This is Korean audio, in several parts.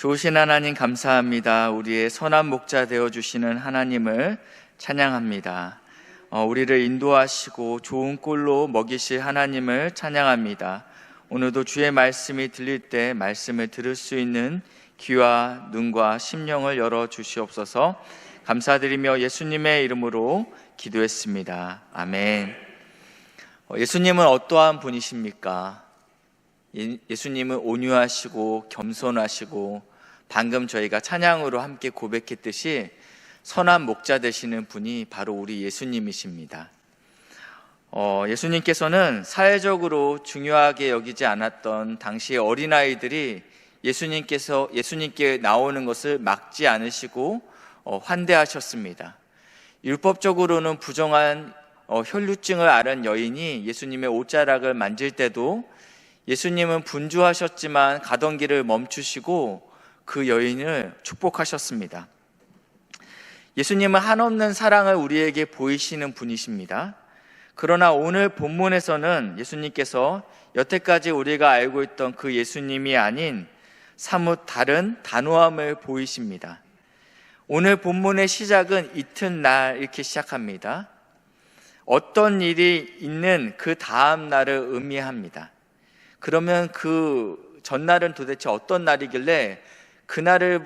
좋으신 하나님 감사합니다. 우리의 선한 목자 되어주시는 하나님을 찬양합니다. 우리를 인도하시고 좋은 꼴로 먹이실 하나님을 찬양합니다. 오늘도 주의 말씀이 들릴 때 말씀을 들을 수 있는 귀와 눈과 심령을 열어주시옵소서. 감사드리며 예수님의 이름으로 기도했습니다. 아멘. 예수님은 어떠한 분이십니까? 예수님은 온유하시고 겸손하시고 방금 저희가 찬양으로 함께 고백했듯이 선한 목자 되시는 분이 바로 우리 예수님이십니다. 예수님께서는 사회적으로 중요하게 여기지 않았던 당시의 어린아이들이 예수님께 나오는 것을 막지 않으시고 환대하셨습니다. 율법적으로는 부정한 혈루증을 앓은 여인이 예수님의 옷자락을 만질 때도 예수님은 분주하셨지만 가던 길을 멈추시고 그 여인을 축복하셨습니다. 예수님은 한없는 사랑을 우리에게 보이시는 분이십니다. 그러나 오늘 본문에서는 예수님께서 여태까지 우리가 알고 있던 그 예수님이 아닌 사뭇 다른 단호함을 보이십니다. 오늘 본문의 시작은 이튿날 이렇게 시작합니다. 어떤 일이 있는 그 다음 날을 의미합니다. 그러면 그 전날은 도대체 어떤 날이길래 그날을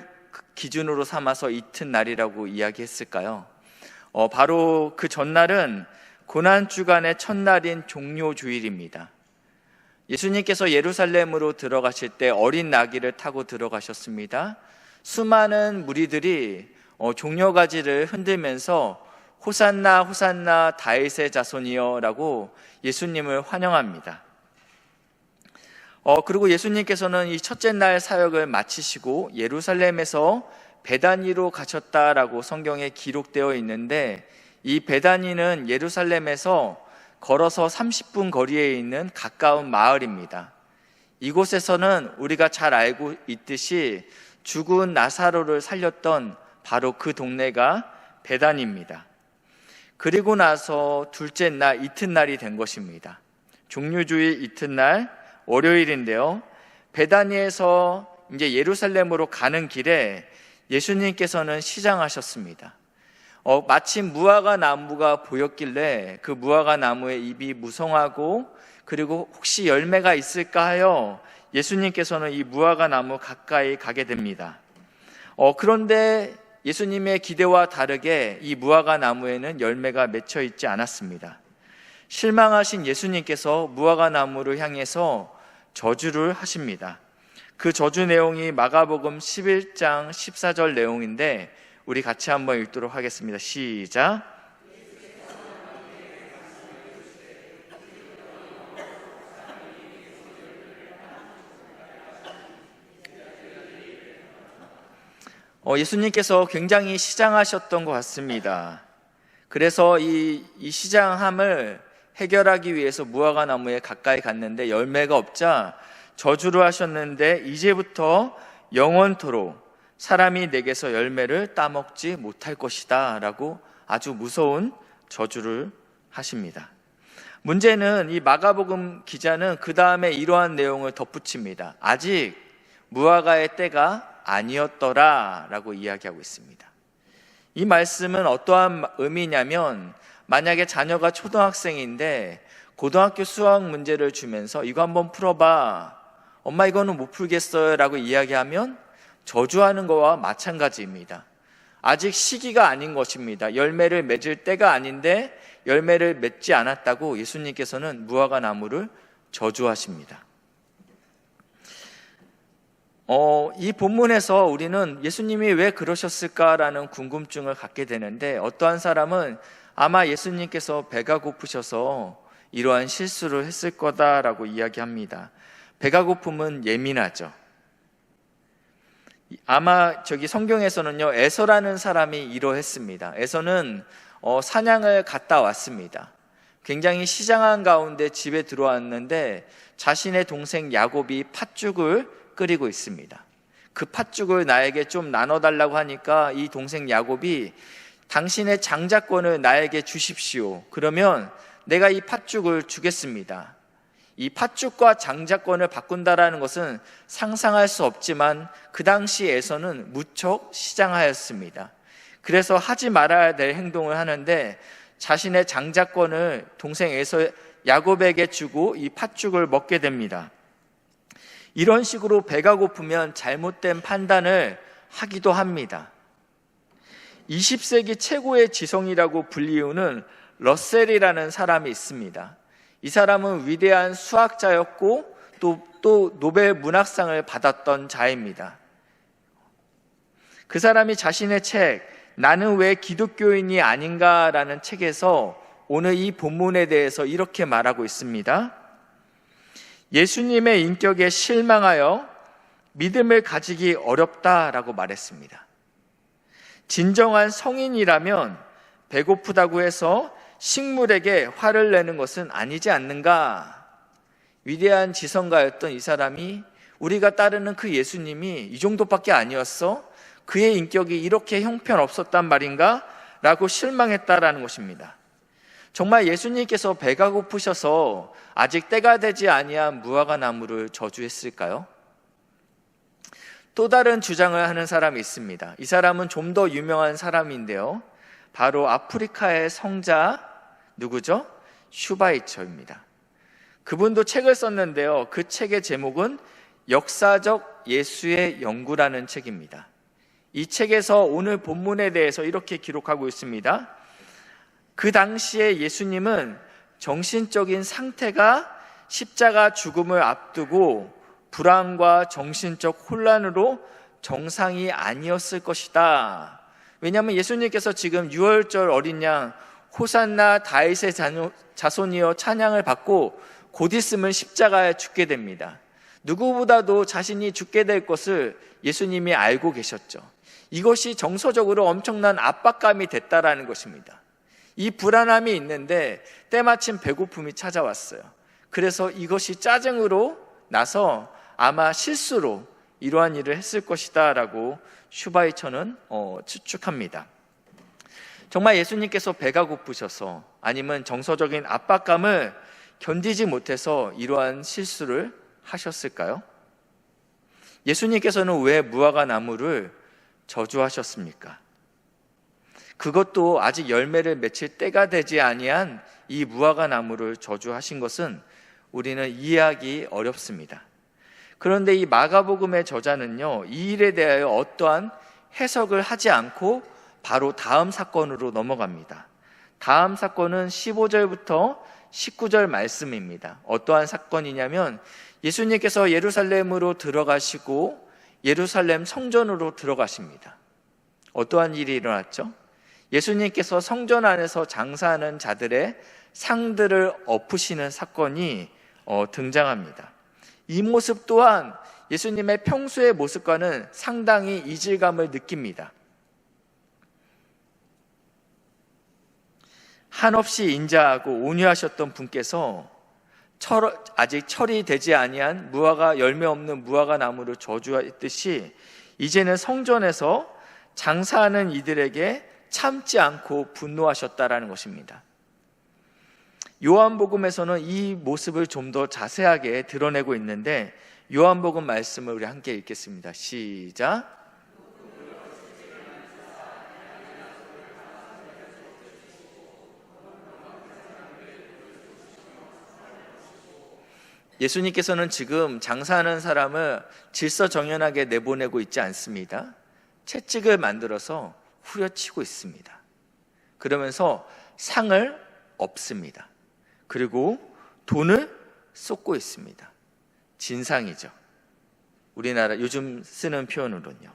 기준으로 삼아서 이튿날이라고 이야기했을까요? 바로 그 전날은 고난주간의 첫날인 종료주일입니다. 예수님께서 예루살렘으로 들어가실 때 어린 나귀를 타고 들어가셨습니다. 수많은 무리들이 종려가지를 흔들면서 호산나 호산나 다윗의 자손이여 라고 예수님을 환영합니다. 그리고 예수님께서는 이 첫째 날 사역을 마치시고 예루살렘에서 베다니로 가셨다라고 성경에 기록되어 있는데, 이 베다니는 예루살렘에서 걸어서 30분 거리에 있는 가까운 마을입니다. 이곳에서는 우리가 잘 알고 있듯이 죽은 나사로를 살렸던 바로 그 동네가 베다니입니다. 그리고 나서 둘째 날 이튿날이 된 것입니다. 종료주일 이튿날 월요일인데요, 베다니에서 이제 예루살렘으로 가는 길에 예수님께서는 시장하셨습니다. 마침 무화과 나무가 보였길래 그 무화과 나무의 잎이 무성하고 그리고 혹시 열매가 있을까 하여 예수님께서는 이 무화과 나무 가까이 가게 됩니다. 그런데 예수님의 기대와 다르게 이 무화과 나무에는 열매가 맺혀 있지 않았습니다. 실망하신 예수님께서 무화과 나무를 향해서 저주를 하십니다. 그 저주 내용이 마가복음 11장 14절 내용인데 우리 같이 한번 읽도록 하겠습니다. 시작. 예수님께서 굉장히 시장하셨던 것 같습니다. 그래서 이 시장함을 해결하기 위해서 무화과 나무에 가까이 갔는데 열매가 없자 저주를 하셨는데, 이제부터 영원토록 사람이 내게서 열매를 따먹지 못할 것이다 라고 아주 무서운 저주를 하십니다. 문제는 이 마가복음 기자는 그 다음에 이러한 내용을 덧붙입니다. 아직 무화과의 때가 아니었더라 라고 이야기하고 있습니다. 이 말씀은 어떠한 의미냐면, 만약에 자녀가 초등학생인데 고등학교 수학 문제를 주면서 이거 한번 풀어봐, 엄마 이거는 못 풀겠어요 라고 이야기하면 저주하는 거와 마찬가지입니다. 아직 시기가 아닌 것입니다. 열매를 맺을 때가 아닌데 열매를 맺지 않았다고 예수님께서는 무화과 나무를 저주하십니다. 이 본문에서 우리는 예수님이 왜 그러셨을까라는 궁금증을 갖게 되는데, 어떠한 사람은 아마 예수님께서 배가 고프셔서 이러한 실수를 했을 거다라고 이야기합니다. 배가 고픔은 예민하죠. 아마 성경에서는요, 에서라는 사람이 이러했습니다. 에서는 사냥을 갔다 왔습니다. 굉장히 시장한 가운데 집에 들어왔는데 자신의 동생 야곱이 팥죽을 끓이고 있습니다. 그 팥죽을 나에게 좀 나눠달라고 하니까 이 동생 야곱이 당신의 장자권을 나에게 주십시오. 그러면 내가 이 팥죽을 주겠습니다. 이 팥죽과 장자권을 바꾼다라는 것은 상상할 수 없지만 그 당시에서는 무척 시장하였습니다. 그래서 하지 말아야 될 행동을 하는데 자신의 장자권을 동생 야곱에게 주고 이 팥죽을 먹게 됩니다. 이런 식으로 배가 고프면 잘못된 판단을 하기도 합니다. 20세기 최고의 지성이라고 불리우는 러셀이라는 사람이 있습니다. 이 사람은 위대한 수학자였고 또 노벨 문학상을 받았던 자입니다. 그 사람이 자신의 책 나는 왜 기독교인이 아닌가라는 책에서 오늘 이 본문에 대해서 이렇게 말하고 있습니다. 예수님의 인격에 실망하여 믿음을 가지기 어렵다라고 말했습니다. 진정한 성인이라면 배고프다고 해서 식물에게 화를 내는 것은 아니지 않는가? 위대한 지성가였던 이 사람이 우리가 따르는 그 예수님이 이 정도밖에 아니었어? 그의 인격이 이렇게 형편없었단 말인가? 라고 실망했다라는 것입니다. 정말 예수님께서 배가 고프셔서 아직 때가 되지 아니한 무화과 나무를 저주했을까요? 또 다른 주장을 하는 사람이 있습니다. 이 사람은 좀 더 유명한 사람인데요. 바로 아프리카의 성자 누구죠? 슈바이처입니다. 그분도 책을 썼는데요. 그 책의 제목은 역사적 예수의 연구라는 책입니다. 이 책에서 오늘 본문에 대해서 이렇게 기록하고 있습니다. 그 당시에 예수님은 정신적인 상태가 십자가 죽음을 앞두고 불안과 정신적 혼란으로 정상이 아니었을 것이다. 왜냐하면 예수님께서 지금 유월절 어린 양 호산나 다윗의 자손이여 찬양을 받고 곧 있으면 십자가에 죽게 됩니다. 누구보다도 자신이 죽게 될 것을 예수님이 알고 계셨죠. 이것이 정서적으로 엄청난 압박감이 됐다라는 것입니다. 이 불안함이 있는데 때마침 배고픔이 찾아왔어요. 그래서 이것이 짜증으로 나서 아마 실수로 이러한 일을 했을 것이다 라고 슈바이처는 추측합니다. 정말 예수님께서 배가 고프셔서 아니면 정서적인 압박감을 견디지 못해서 이러한 실수를 하셨을까요? 예수님께서는 왜 무화과 나무를 저주하셨습니까? 그것도 아직 열매를 맺힐 때가 되지 아니한 이 무화과 나무를 저주하신 것은 우리는 이해하기 어렵습니다. 그런데 이 마가복음의 저자는요, 이 일에 대하여 어떠한 해석을 하지 않고 바로 다음 사건으로 넘어갑니다. 다음 사건은 15절부터 19절 말씀입니다. 어떠한 사건이냐면 예수님께서 예루살렘으로 들어가시고 예루살렘 성전으로 들어가십니다. 어떠한 일이 일어났죠? 예수님께서 성전 안에서 장사하는 자들의 상들을 엎으시는 사건이 등장합니다. 이 모습 또한 예수님의 평소의 모습과는 상당히 이질감을 느낍니다. 한없이 인자하고 온유하셨던 분께서 아직 철이 되지 아니한 열매 없는 무화과 나무를 저주했듯이 이제는 성전에서 장사하는 이들에게 참지 않고 분노하셨다라는 것입니다. 요한복음에서는 이 모습을 좀 더 자세하게 드러내고 있는데 요한복음 말씀을 우리 함께 읽겠습니다. 시작. 예수님께서는 지금 장사하는 사람을 질서정연하게 내보내고 있지 않습니다. 채찍을 만들어서 후려치고 있습니다. 그러면서 상을 엎습니다. 그리고 돈을 쏟고 있습니다. 진상이죠. 우리나라 요즘 쓰는 표현으로는요.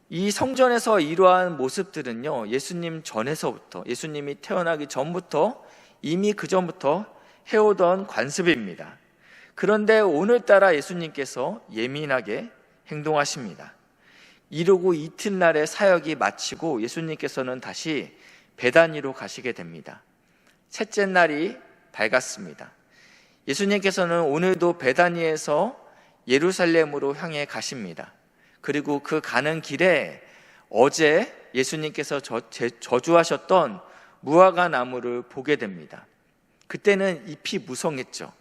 이 성전에서 이러한 모습들은요, 예수님이 태어나기 전부터 이미 그 전부터 해오던 관습입니다. 그런데 오늘따라 예수님께서 예민하게 행동하십니다. 이러고 이튿날에 사역이 마치고 예수님께서는 다시 베다니로 가시게 됩니다. 셋째 날이 밝았습니다. 예수님께서는 오늘도 베다니에서 예루살렘으로 향해 가십니다. 그리고 그 가는 길에 어제 예수님께서 저주하셨던 무화과 나무를 보게 됩니다. 그때는 잎이 무성했죠.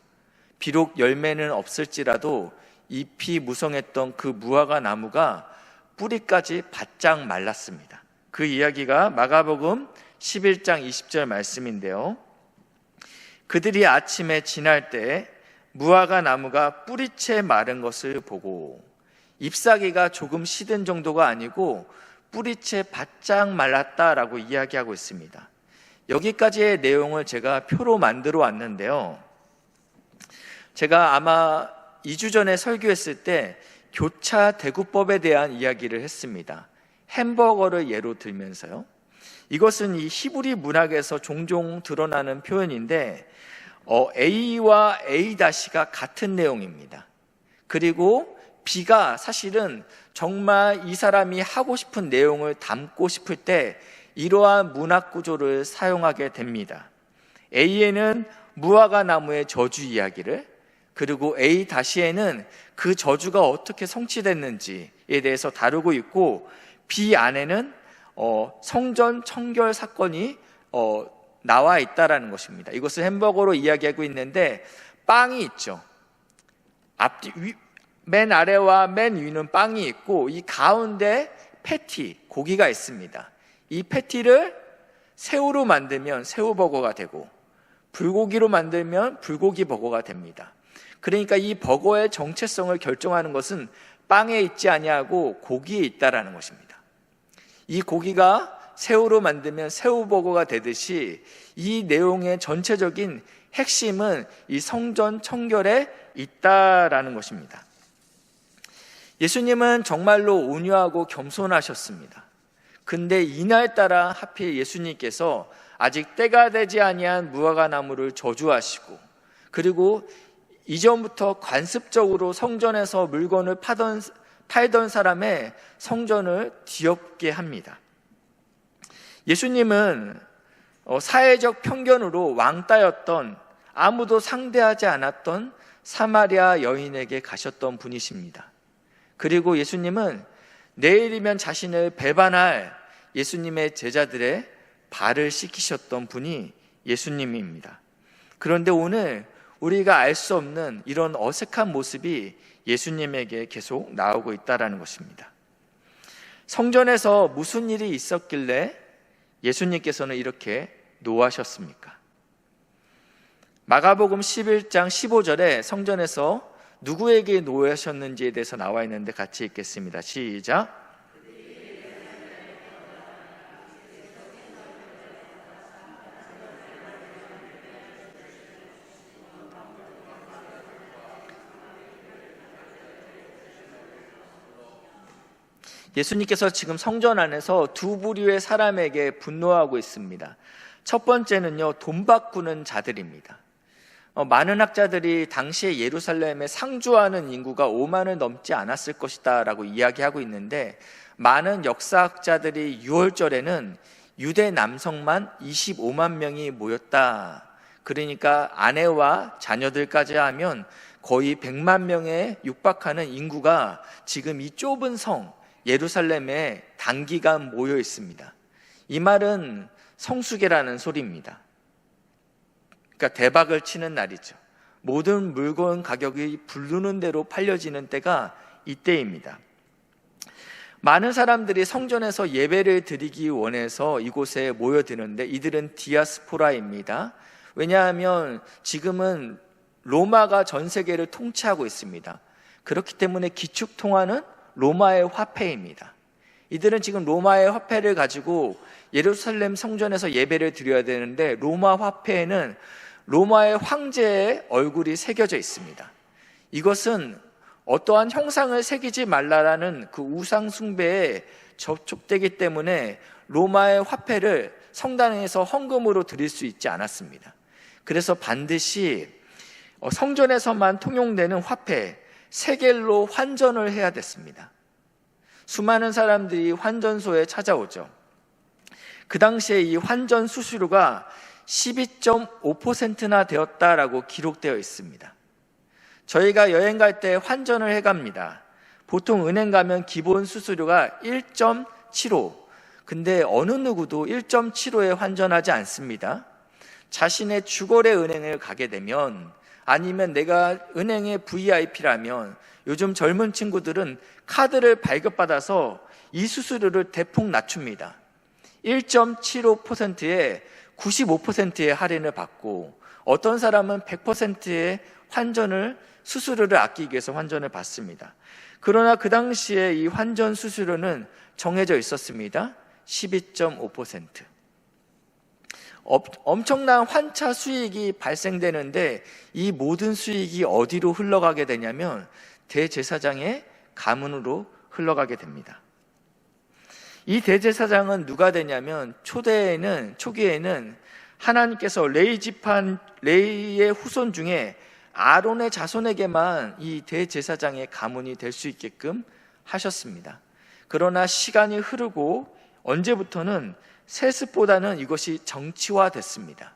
비록 열매는 없을지라도 잎이 무성했던 그 무화과 나무가 뿌리까지 바짝 말랐습니다. 그 이야기가 마가복음 11장 20절 말씀인데요. 그들이 아침에 지날 때 무화과 나무가 뿌리채 마른 것을 보고, 잎사귀가 조금 시든 정도가 아니고 뿌리채 바짝 말랐다라고 이야기하고 있습니다. 여기까지의 내용을 제가 표로 만들어 왔는데요. 제가 아마 2주 전에 설교했을 때 교차 대구법에 대한 이야기를 했습니다. 햄버거를 예로 들면서요. 이것은 이 히브리 문학에서 종종 드러나는 표현인데 A와 A-가 같은 내용입니다. 그리고 B가 사실은 정말 이 사람이 하고 싶은 내용을 담고 싶을 때 이러한 문학 구조를 사용하게 됩니다. A에는 무화과 나무의 저주 이야기를, 그리고 A-에는 그 저주가 어떻게 성취됐는지에 대해서 다루고 있고, B 안에는 성전 청결 사건이 나와 있다라는 것입니다. 이것을 햄버거로 이야기하고 있는데 빵이 있죠. 맨 아래와 맨 위는 빵이 있고 이 가운데 패티, 고기가 있습니다. 이 패티를 새우로 만들면 새우버거가 되고 불고기로 만들면 불고기 버거가 됩니다. 그러니까 이 버거의 정체성을 결정하는 것은 빵에 있지 아니하고 고기에 있다라는 것입니다. 이 고기가 새우로 만들면 새우버거가 되듯이 이 내용의 전체적인 핵심은 이 성전 청결에 있다라는 것입니다. 예수님은 정말로 온유하고 겸손하셨습니다. 근데 이날따라 하필 예수님께서 아직 때가 되지 아니한 무화과 나무를 저주하시고, 그리고 이전부터 관습적으로 성전에서 물건을 팔던 사람의 성전을 뒤엎게 합니다. 예수님은 사회적 편견으로 왕따였던, 아무도 상대하지 않았던 사마리아 여인에게 가셨던 분이십니다. 그리고 예수님은 내일이면 자신을 배반할 예수님의 제자들의 발을 씻기셨던 분이 예수님입니다. 그런데 오늘 우리가 알 수 없는 이런 어색한 모습이 예수님에게 계속 나오고 있다는 것입니다. 성전에서 무슨 일이 있었길래 예수님께서는 이렇게 노하셨습니까? 마가복음 11장 15절에 성전에서 누구에게 노하셨는지에 대해서 나와 있는데 같이 읽겠습니다. 시작. 예수님께서 지금 성전 안에서 두 부류의 사람에게 분노하고 있습니다. 첫 번째는요, 돈 바꾸는 자들입니다. 많은 학자들이 당시에 예루살렘에 상주하는 인구가 5만을 넘지 않았을 것이다 라고 이야기하고 있는데, 많은 역사학자들이 6월절에는 유대 남성만 25만 명이 모였다, 그러니까 아내와 자녀들까지 하면 거의 100만 명에 육박하는 인구가 지금 이 좁은 성 예루살렘에 단기간 모여 있습니다. 이 말은 성수기라는 소리입니다. 그러니까 대박을 치는 날이죠. 모든 물건 가격이 부르는 대로 팔려지는 때가 이때입니다. 많은 사람들이 성전에서 예배를 드리기 원해서 이곳에 모여드는데, 이들은 디아스포라입니다. 왜냐하면 지금은 로마가 전 세계를 통치하고 있습니다. 그렇기 때문에 기축통화는 로마의 화폐입니다. 이들은 지금 로마의 화폐를 가지고 예루살렘 성전에서 예배를 드려야 되는데, 로마 화폐에는 로마의 황제의 얼굴이 새겨져 있습니다. 이것은 어떠한 형상을 새기지 말라라는 그 우상 숭배에 접촉되기 때문에 로마의 화폐를 성당에서 헌금으로 드릴 수 있지 않았습니다. 그래서 반드시 성전에서만 통용되는 화폐 세겔로 환전을 해야 됐습니다. 수많은 사람들이 환전소에 찾아오죠. 그 당시에 이 환전 수수료가 12.5%나 되었다라고 기록되어 있습니다. 저희가 여행 갈 때 환전을 해갑니다. 보통 은행 가면 기본 수수료가 1.75, 근데 어느 누구도 1.75에 환전하지 않습니다. 자신의 주거래 은행을 가게 되면 아니면 내가 은행의 VIP라면 요즘 젊은 친구들은 카드를 발급받아서 이 수수료를 대폭 낮춥니다. 1.75%에 95%의 할인을 받고 어떤 사람은 100%의 수수료를 아끼기 위해서 환전을 받습니다. 그러나 그 당시에 이 환전 수수료는 정해져 있었습니다. 12.5%. 엄청난 환차 수익이 발생되는데 이 모든 수익이 어디로 흘러가게 되냐면 대제사장의 가문으로 흘러가게 됩니다. 이 대제사장은 누가 되냐면 초기에는 하나님께서 레이의 후손 중에 아론의 자손에게만 이 대제사장의 가문이 될 수 있게끔 하셨습니다. 그러나 시간이 흐르고 언제부터는 세습보다는 이것이 정치화됐습니다.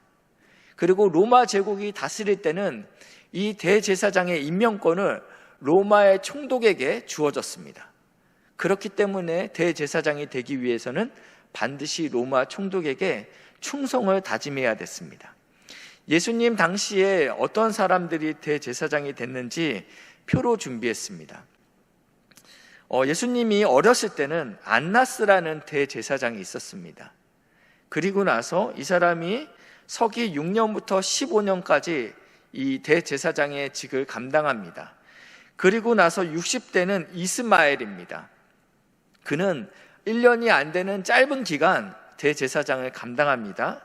그리고 로마 제국이 다스릴 때는 이 대제사장의 임명권을 로마의 총독에게 주어졌습니다. 그렇기 때문에 대제사장이 되기 위해서는 반드시 로마 총독에게 충성을 다짐해야 됐습니다. 예수님 당시에 어떤 사람들이 대제사장이 됐는지 표로 준비했습니다. 예수님이 어렸을 때는 안나스라는 대제사장이 있었습니다. 그리고 나서 이 사람이 서기 6년부터 15년까지 이 대제사장의 직을 감당합니다. 그리고 나서 60대는 이스마엘입니다. 그는 1년이 안 되는 짧은 기간 대제사장을 감당합니다.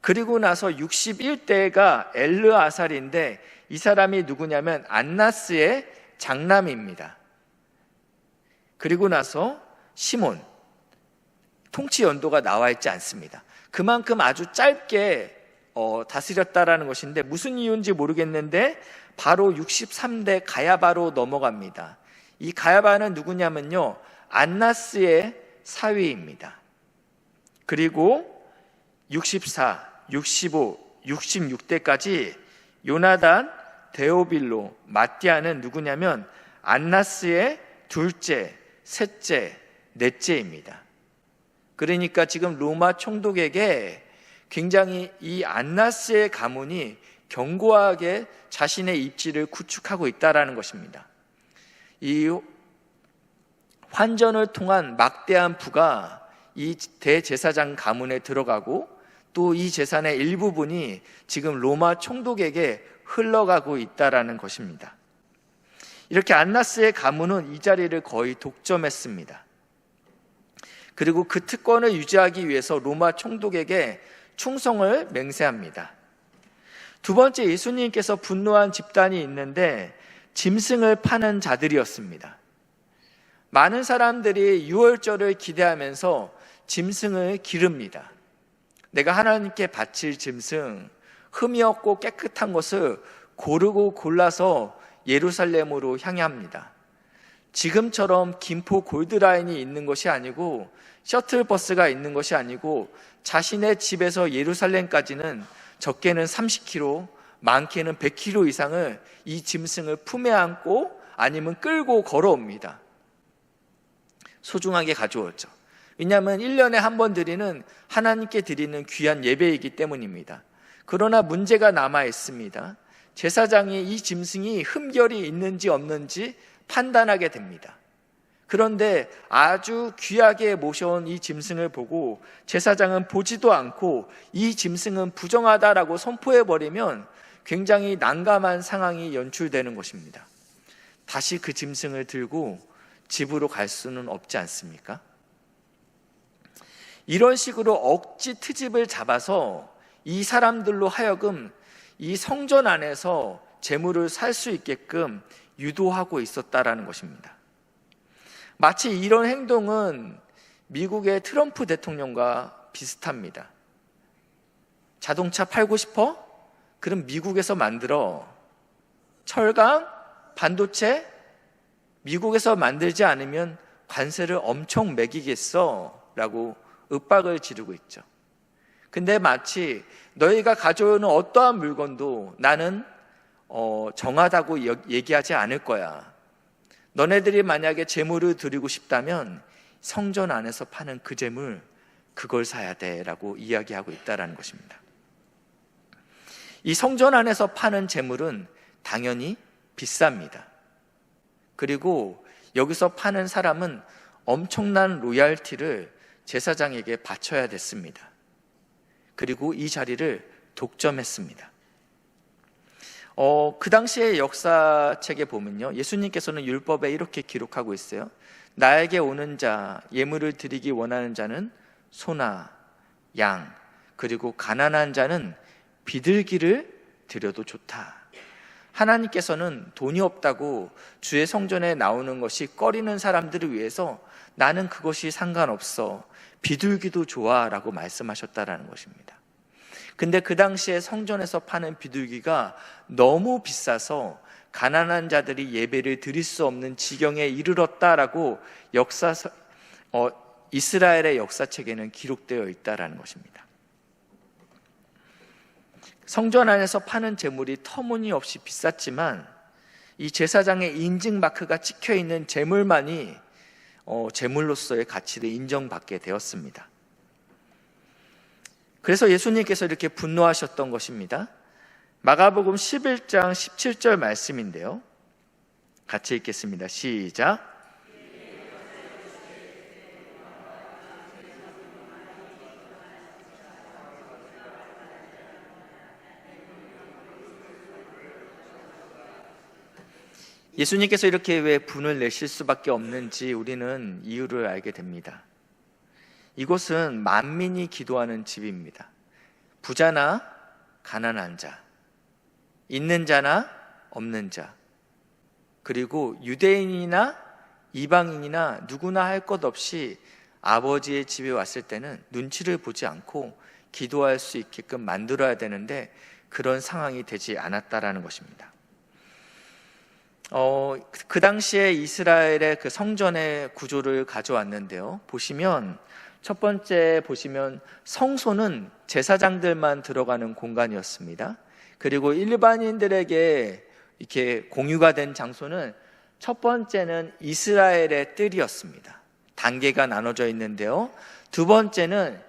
그리고 나서 61대가 엘르아살인데 이 사람이 누구냐면 안나스의 장남입니다. 그리고 나서 시몬, 통치 연도가 나와 있지 않습니다. 그만큼 아주 짧게 다스렸다라는 것인데 무슨 이유인지 모르겠는데 바로 63대 가야바로 넘어갑니다. 이 가야바는 누구냐면요, 안나스의 사위입니다. 그리고 64, 65, 66대까지 요나단, 데오빌로, 마띠아는 누구냐면 안나스의 둘째, 셋째, 넷째입니다. 그러니까 지금 로마 총독에게 굉장히 이 안나스의 가문이 견고하게 자신의 입지를 구축하고 있다는 것입니다. 이 환전을 통한 막대한 부가 이 대제사장 가문에 들어가고 또 이 재산의 일부분이 지금 로마 총독에게 흘러가고 있다는 것입니다. 이렇게 안나스의 가문은 이 자리를 거의 독점했습니다. 그리고 그 특권을 유지하기 위해서 로마 총독에게 충성을 맹세합니다. 두 번째, 예수님께서 분노한 집단이 있는데 짐승을 파는 자들이었습니다. 많은 사람들이 유월절을 기대하면서 짐승을 기릅니다. 내가 하나님께 바칠 짐승, 흠이 없고 깨끗한 것을 고르고 골라서 예루살렘으로 향합니다. 지금처럼 김포 골드라인이 있는 것이 아니고 셔틀버스가 있는 것이 아니고 자신의 집에서 예루살렘까지는 적게는 30km, 많게는 100km 이상을 이 짐승을 품에 안고 아니면 끌고 걸어옵니다. 소중하게 가져오죠. 왜냐하면 1년에 한 번 드리는 하나님께 드리는 귀한 예배이기 때문입니다. 그러나 문제가 남아 있습니다. 제사장이 이 짐승이 흠결이 있는지 없는지 판단하게 됩니다. 그런데 아주 귀하게 모셔온 이 짐승을 보고 제사장은 보지도 않고 이 짐승은 부정하다라고 선포해버리면 굉장히 난감한 상황이 연출되는 것입니다. 다시 그 짐승을 들고 집으로 갈 수는 없지 않습니까? 이런 식으로 억지 트집을 잡아서 이 사람들로 하여금 이 성전 안에서 재물을 살 수 있게끔 유도하고 있었다라는 것입니다. 마치 이런 행동은 미국의 트럼프 대통령과 비슷합니다. 자동차 팔고 싶어? 그럼 미국에서 만들어. 철강, 반도체, 미국에서 만들지 않으면 관세를 엄청 매기겠어 라고 윽박을 지르고 있죠. 근데 마치 너희가 가져오는 어떠한 물건도 나는 정하다고 얘기하지 않을 거야. 너네들이 만약에 재물을 드리고 싶다면 성전 안에서 파는 그 재물, 그걸 사야 돼 라고 이야기하고 있다는 것입니다. 이 성전 안에서 파는 재물은 당연히 비쌉니다. 그리고 여기서 파는 사람은 엄청난 로얄티를 제사장에게 바쳐야 됐습니다. 그리고 이 자리를 독점했습니다. 그 당시의 역사책에 보면요, 예수님께서는 율법에 이렇게 기록하고 있어요. 나에게 오는 자, 예물을 드리기 원하는 자는 소나 양, 그리고 가난한 자는 비둘기를 드려도 좋다. 하나님께서는 돈이 없다고 주의 성전에 나오는 것이 꺼리는 사람들을 위해서 나는 그것이 상관없어, 비둘기도 좋아 라고 말씀하셨다라는 것입니다. 근데 그 당시에 성전에서 파는 비둘기가 너무 비싸서 가난한 자들이 예배를 드릴 수 없는 지경에 이르렀다라고 이스라엘의 역사책에는 기록되어 있다라는 것입니다. 성전 안에서 파는 제물이 터무니없이 비쌌지만 이 제사장의 인증 마크가 찍혀 있는 제물만이 제물로서의 가치를 인정받게 되었습니다. 그래서 예수님께서 이렇게 분노하셨던 것입니다. 마가복음 11장 17절 말씀인데요, 같이 읽겠습니다. 시작. 예수님께서 이렇게 왜 분을 내실 수밖에 없는지 우리는 이유를 알게 됩니다. 이곳은 만민이 기도하는 집입니다. 부자나 가난한 자, 있는 자나 없는 자, 그리고 유대인이나 이방인이나 누구나 할 것 없이 아버지의 집에 왔을 때는 눈치를 보지 않고 기도할 수 있게끔 만들어야 되는데 그런 상황이 되지 않았다라는 것입니다. 그 당시에 이스라엘의 그 성전의 구조를 가져왔는데요, 보시면 첫 번째 보시면 성소는 제사장들만 들어가는 공간이었습니다. 그리고 일반인들에게 이렇게 공유가 된 장소는 첫 번째는 이스라엘의 뜰이었습니다. 단계가 나눠져 있는데요, 두 번째는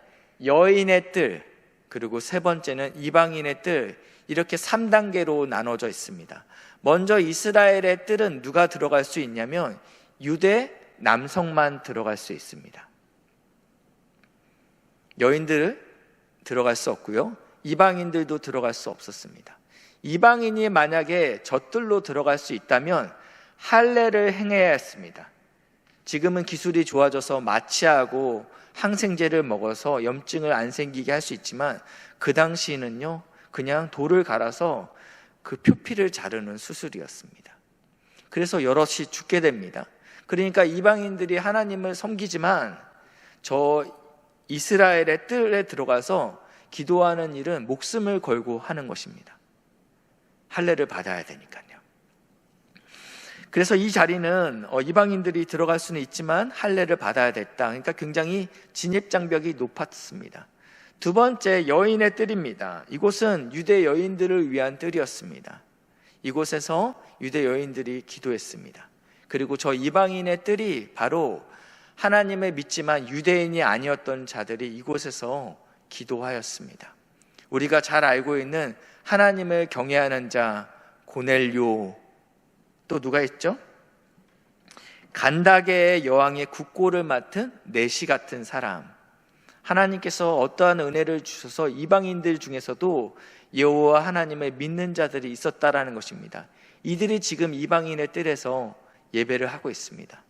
여인의 뜰, 그리고 세 번째는 이방인의 뜰, 이렇게 3단계로 나눠져 있습니다. 먼저 이스라엘의 뜰은 누가 들어갈 수 있냐면 유대 남성만 들어갈 수 있습니다. 여인들 들어갈 수 없고요, 이방인들도 들어갈 수 없었습니다. 이방인이 만약에 저 뜰로 들어갈 수 있다면 할례를 행해야 했습니다. 지금은 기술이 좋아져서 마취하고 항생제를 먹어서 염증을 안 생기게 할 수 있지만 그 당시에는요, 그냥 돌을 갈아서 그 표피를 자르는 수술이었습니다. 그래서 여럿이 죽게 됩니다. 그러니까 이방인들이 하나님을 섬기지만 저 이스라엘의 뜰에 들어가서 기도하는 일은 목숨을 걸고 하는 것입니다. 할례를 받아야 되니까요. 그래서 이 자리는 이방인들이 들어갈 수는 있지만 할례를 받아야 됐다. 그러니까 굉장히 진입장벽이 높았습니다. 두 번째, 여인의 뜰입니다. 이곳은 유대 여인들을 위한 뜰이었습니다. 이곳에서 유대 여인들이 기도했습니다. 그리고 저 이방인의 뜰이 바로 하나님을 믿지만 유대인이 아니었던 자들이 이곳에서 기도하였습니다. 우리가 잘 알고 있는 하나님을 경외하는 자 고넬료, 또 누가 있죠? 간다게의 여왕의 국고를 맡은 내시 같은 사람. 하나님께서 어떠한 은혜를 주셔서 이방인들 중에서도 여호와 하나님을 믿는 자들이 있었다라는 것입니다. 이들이 지금 이방인의 뜰에서 예배를 하고 있습니다.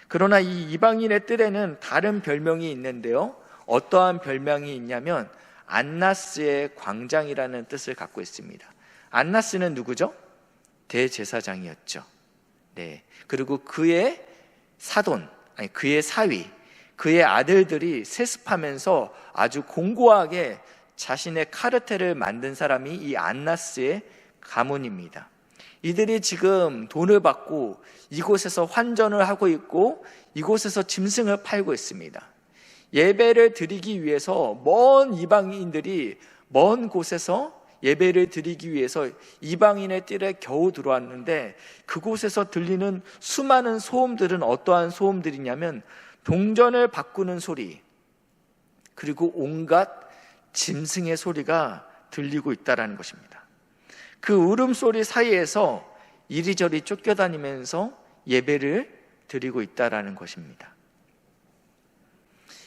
그러나 이 이방인의 뜰에는 다른 별명이 있는데요, 어떠한 별명이 있냐면 안나스의 광장이라는 뜻을 갖고 있습니다. 안나스는 누구죠? 대제사장이었죠. 네. 그리고 그의 사돈, 그의 사위, 그의 아들들이 세습하면서 아주 공고하게 자신의 카르텔을 만든 사람이 이 안나스의 가문입니다. 이들이 지금 돈을 받고 이곳에서 환전을 하고 있고 이곳에서 짐승을 팔고 있습니다. 예배를 드리기 위해서 먼 이방인들이 먼 곳에서 예배를 드리기 위해서 이방인의 뜰에 겨우 들어왔는데 그곳에서 들리는 수많은 소음들은 어떠한 소음들이냐면 동전을 바꾸는 소리, 그리고 온갖 짐승의 소리가 들리고 있다는 것입니다. 그 울음소리 사이에서 이리저리 쫓겨다니면서 예배를 드리고 있다라는 것입니다.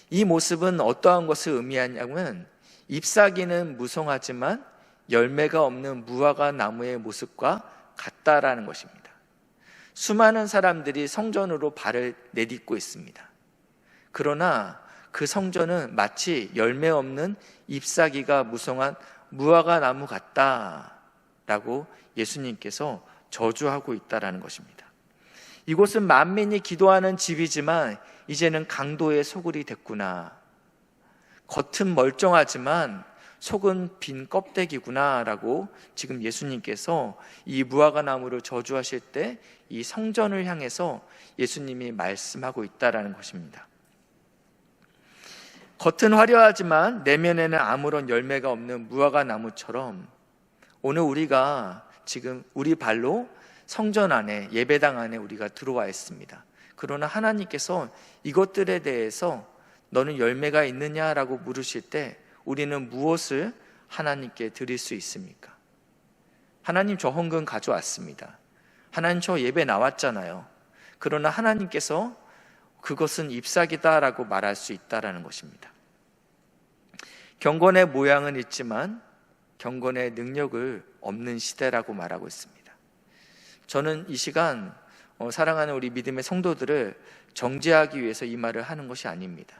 이 모습은 어떠한 것을 의미하냐면 잎사귀는 무성하지만 열매가 없는 무화과 나무의 모습과 같다라는 것입니다. 수많은 사람들이 성전으로 발을 내딛고 있습니다. 그러나 그 성전은 마치 열매 없는 잎사귀가 무성한 무화과 나무 같다라고 예수님께서 저주하고 있다라는 것입니다. 이곳은 만민이 기도하는 집이지만 이제는 강도의 소굴이 됐구나. 겉은 멀쩡하지만 속은 빈 껍데기구나 라고 지금 예수님께서 이 무화과 나무를 저주하실 때 이 성전을 향해서 예수님이 말씀하고 있다라는 것입니다. 겉은 화려하지만 내면에는 아무런 열매가 없는 무화과 나무처럼 오늘 우리가 지금 우리 발로 성전 안에, 예배당 안에 우리가 들어와 있습니다. 그러나 하나님께서 이것들에 대해서 너는 열매가 있느냐라고 물으실 때 우리는 무엇을 하나님께 드릴 수 있습니까? 하나님, 저 헌금 가져왔습니다. 하나님, 저 예배 나왔잖아요. 그러나 하나님께서 그것은 잎사귀다라고 말할 수 있다라는 것입니다. 경건의 모양은 있지만 경건의 능력을 없는 시대라고 말하고 있습니다. 저는 이 시간 사랑하는 우리 믿음의 성도들을 정죄하기 위해서 이 말을 하는 것이 아닙니다.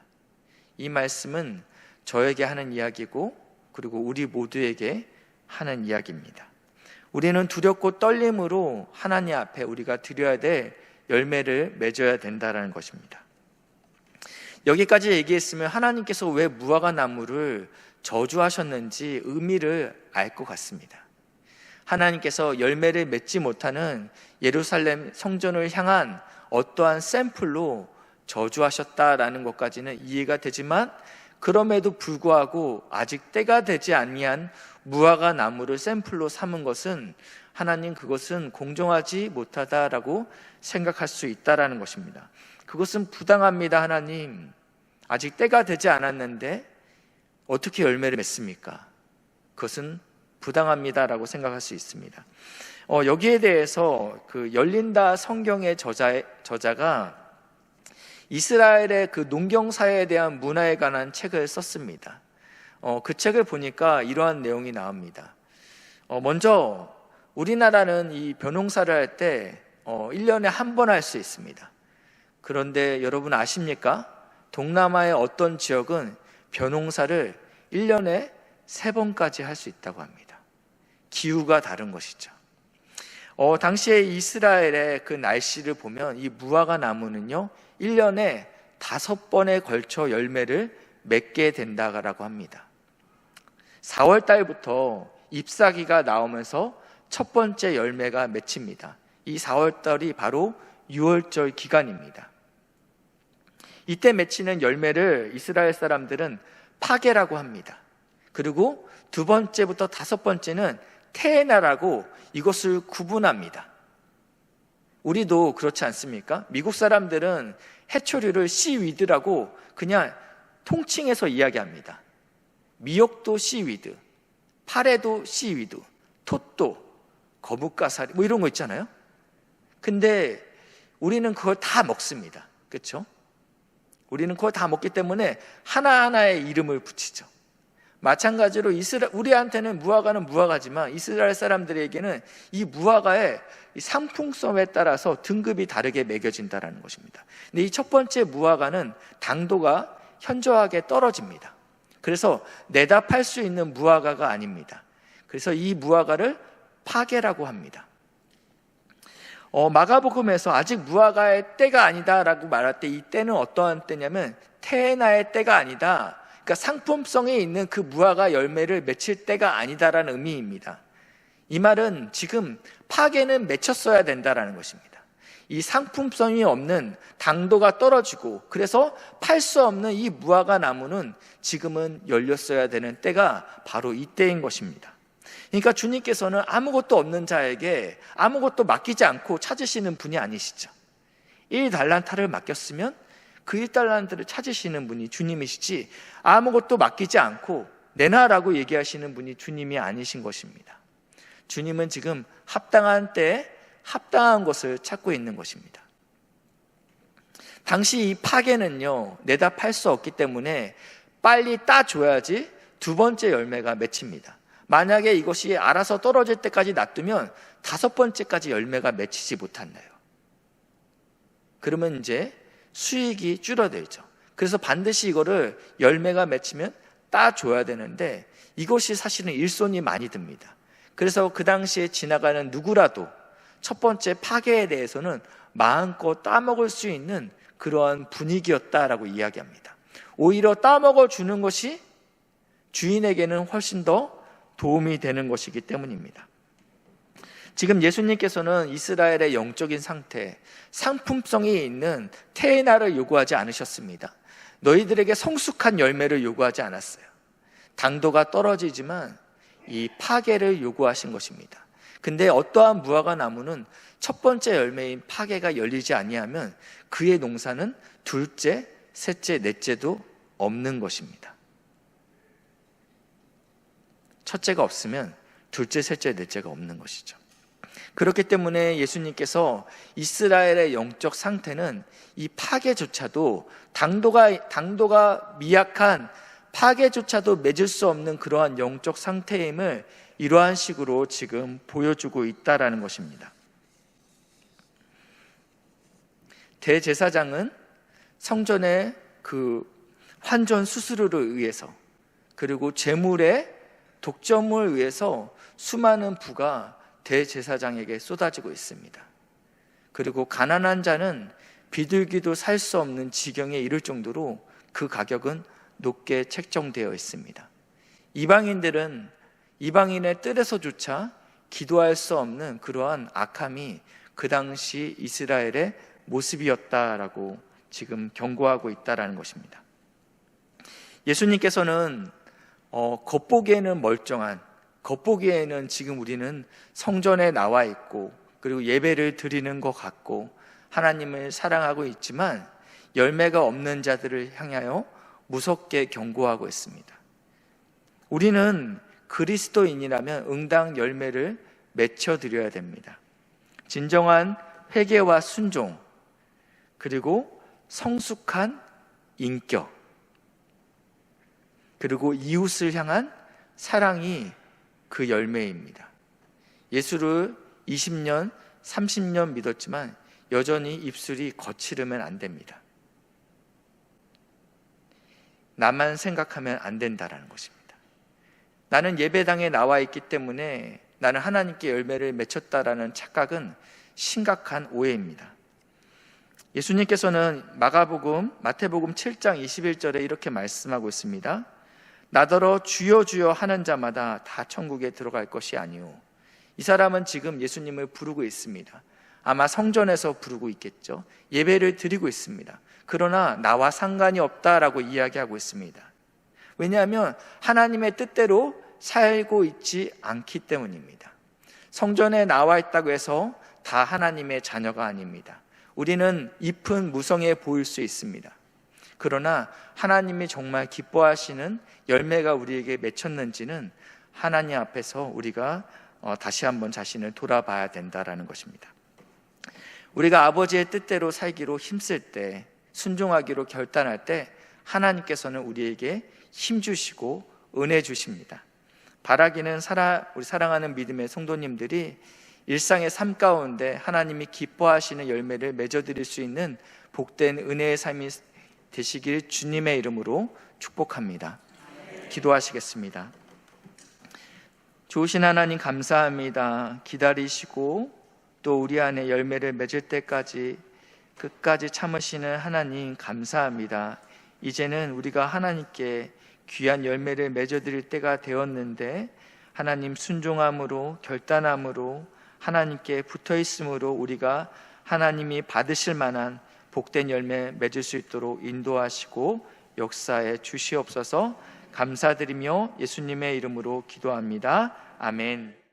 이 말씀은 저에게 하는 이야기고 그리고 우리 모두에게 하는 이야기입니다. 우리는 두렵고 떨림으로 하나님 앞에 우리가 드려야 될 열매를 맺어야 된다는 것입니다. 여기까지 얘기했으면 하나님께서 왜 무화과 나무를 저주하셨는지 의미를 알 것 같습니다. 하나님께서 열매를 맺지 못하는 예루살렘 성전을 향한 어떠한 샘플로 저주하셨다라는 것까지는 이해가 되지만 그럼에도 불구하고 아직 때가 되지 아니한 무화과 나무를 샘플로 삼은 것은 하나님, 그것은 공정하지 못하다라고 생각할 수 있다라는 것입니다. 그것은 부당합니다. 하나님, 아직 때가 되지 않았는데 어떻게 열매를 맺습니까? 그것은 부당합니다라고 생각할 수 있습니다. 여기에 대해서 그 열린다 성경의 저자가 이스라엘의 그 농경사회에 대한 문화에 관한 책을 썼습니다. 그 책을 보니까 이러한 내용이 나옵니다. 먼저 우리나라는 이 벼농사를 할 때 1년에 한 번 할 수 있습니다. 그런데 여러분 아십니까? 동남아의 어떤 지역은 벼농사를 1년에 3번까지 할 수 있다고 합니다. 기후가 다른 것이죠. 당시에 이스라엘의 그 날씨를 보면 이 무화과 나무는요 1년에 5번에 걸쳐 열매를 맺게 된다고 합니다. 4월 달부터 잎사귀가 나오면서 첫 번째 열매가 맺힙니다. 이 4월 달이 바로 유월절 기간입니다. 이때 맺히는 열매를 이스라엘 사람들은 파게라고 합니다. 그리고 두 번째부터 5번째는 테에나라고 이것을 구분합니다. 우리도 그렇지 않습니까? 미국 사람들은 해초류를 씨위드라고 그냥 통칭해서 이야기합니다. 미역도 씨위드, 파래도 씨위드, 톳도, 거북가사리 뭐 이런 거 있잖아요. 근데 우리는 그걸 다 먹습니다. 그렇죠? 우리는 그걸 다 먹기 때문에 하나하나의 이름을 붙이죠. 마찬가지로 우리한테는 무화과는 무화과지만 이스라엘 사람들에게는 이 무화과의 상품성에 따라서 등급이 다르게 매겨진다는 것입니다. 근데 이 첫 번째 무화과는 당도가 현저하게 떨어집니다. 그래서 내다 팔 수 있는 무화과가 아닙니다. 그래서 이 무화과를 파게라고 합니다. 마가복음에서 아직 무화과의 때가 아니다라고 말할 때 이 때는 어떠한 때냐면 테에나의 때가 아니다. 그러니까 상품성에 있는 그 무화과 열매를 맺힐 때가 아니다라는 의미입니다. 이 말은 지금 파게는 맺혔어야 된다라는 것입니다. 이 상품성이 없는 당도가 떨어지고 그래서 팔 수 없는 이 무화과 나무는 지금은 열렸어야 되는 때가 바로 이때인 것입니다. 그러니까 주님께서는 아무것도 없는 자에게 아무것도 맡기지 않고 찾으시는 분이 아니시죠. 1달란트를 맡겼으면 그 1달란트를 찾으시는 분이 주님이시지 아무것도 맡기지 않고 내놔라고 얘기하시는 분이 주님이 아니신 것입니다. 주님은 지금 합당한 때에 합당한 것을 찾고 있는 것입니다. 당시 이 파게는요, 내다 팔 수 없기 때문에 빨리 따줘야지 두 번째 열매가 맺힙니다. 만약에 이것이 알아서 떨어질 때까지 놔두면 다섯 번째까지 열매가 맺히지 못한대요. 그러면 이제 수익이 줄어들죠. 그래서 반드시 이거를 열매가 맺히면 따줘야 되는데 이것이 사실은 일손이 많이 듭니다. 그래서 그 당시에 지나가는 누구라도 첫 번째 파괴에 대해서는 마음껏 따먹을 수 있는 그러한 분위기였다라고 이야기합니다. 오히려 따먹어 주는 것이 주인에게는 훨씬 더 도움이 되는 것이기 때문입니다. 지금 예수님께서는 이스라엘의 영적인 상태, 상품성이 있는 테에나를 요구하지 않으셨습니다. 너희들에게 성숙한 열매를 요구하지 않았어요. 당도가 떨어지지만 이 파괴를 요구하신 것입니다. 근데 어떠한 무화과 나무는 첫 번째 열매인 파괴가 열리지 아니하면 그의 농사는 둘째, 셋째, 넷째도 없는 것입니다. 첫째가 없으면 둘째, 셋째, 넷째가 없는 것이죠. 그렇기 때문에 예수님께서 이스라엘의 영적 상태는 이 파괴조차도 당도가 미약한 파괴조차도 맺을 수 없는 그러한 영적 상태임을 이러한 식으로 지금 보여주고 있다라는 것입니다. 대제사장은 성전의 그 환전 수수료를 의해서 그리고 재물의 독점을 위해서 수많은 부가 대제사장에게 쏟아지고 있습니다. 그리고 가난한 자는 비둘기도 살 수 없는 지경에 이를 정도로 그 가격은 높게 책정되어 있습니다. 이방인의 뜰에서조차 기도할 수 없는 그러한 악함이 그 당시 이스라엘의 모습이었다라고 지금 경고하고 있다라는 것입니다. 예수님께서는 겉보기에는 멀쩡한, 겉보기에는 지금 우리는 성전에 나와 있고 그리고 예배를 드리는 것 같고 하나님을 사랑하고 있지만 열매가 없는 자들을 향하여 무섭게 경고하고 있습니다. 우리는 그리스도인이라면 응당 열매를 맺혀드려야 됩니다. 진정한 회개와 순종, 그리고 성숙한 인격, 그리고 이웃을 향한 사랑이 그 열매입니다. 예수를 20년, 30년 믿었지만 여전히 입술이 거칠으면 안 됩니다. 나만 생각하면 안 된다라는 것입니다. 나는 예배당에 나와 있기 때문에 나는 하나님께 열매를 맺혔다라는 착각은 심각한 오해입니다. 예수님께서는 마태복음 7장 21절에 이렇게 말씀하고 있습니다. 나더러 주여 주여 하는 자마다 다 천국에 들어갈 것이 아니오. 이 사람은 지금 예수님을 부르고 있습니다. 아마 성전에서 부르고 있겠죠. 예배를 드리고 있습니다. 그러나 나와 상관이 없다라고 이야기하고 있습니다. 왜냐하면 하나님의 뜻대로 살고 있지 않기 때문입니다. 성전에 나와 있다고 해서 다 하나님의 자녀가 아닙니다. 우리는 잎은 무성해 보일 수 있습니다. 그러나 하나님이 정말 기뻐하시는 열매가 우리에게 맺혔는지는 하나님 앞에서 우리가 다시 한번 자신을 돌아봐야 된다라는 것입니다. 우리가 아버지의 뜻대로 살기로 힘쓸 때, 순종하기로 결단할 때 하나님께서는 우리에게 힘 주시고 은혜 주십니다. 바라기는 우리 사랑하는 믿음의 성도님들이 일상의 삶 가운데 하나님이 기뻐하시는 열매를 맺어드릴 수 있는 복된 은혜의 삶이 되시길 주님의 이름으로 축복합니다. 기도하시겠습니다. 좋으신 하나님 감사합니다. 기다리시고 또 우리 안에 열매를 맺을 때까지 끝까지 참으시는 하나님 감사합니다. 이제는 우리가 하나님께 귀한 열매를 맺어드릴 때가 되었는데 하나님 순종함으로 결단함으로 하나님께 붙어있음으로 우리가 하나님이 받으실 만한 복된 열매 맺을 수 있도록 인도하시고 역사에 주시옵소서. 감사드리며 예수님의 이름으로 기도합니다. 아멘.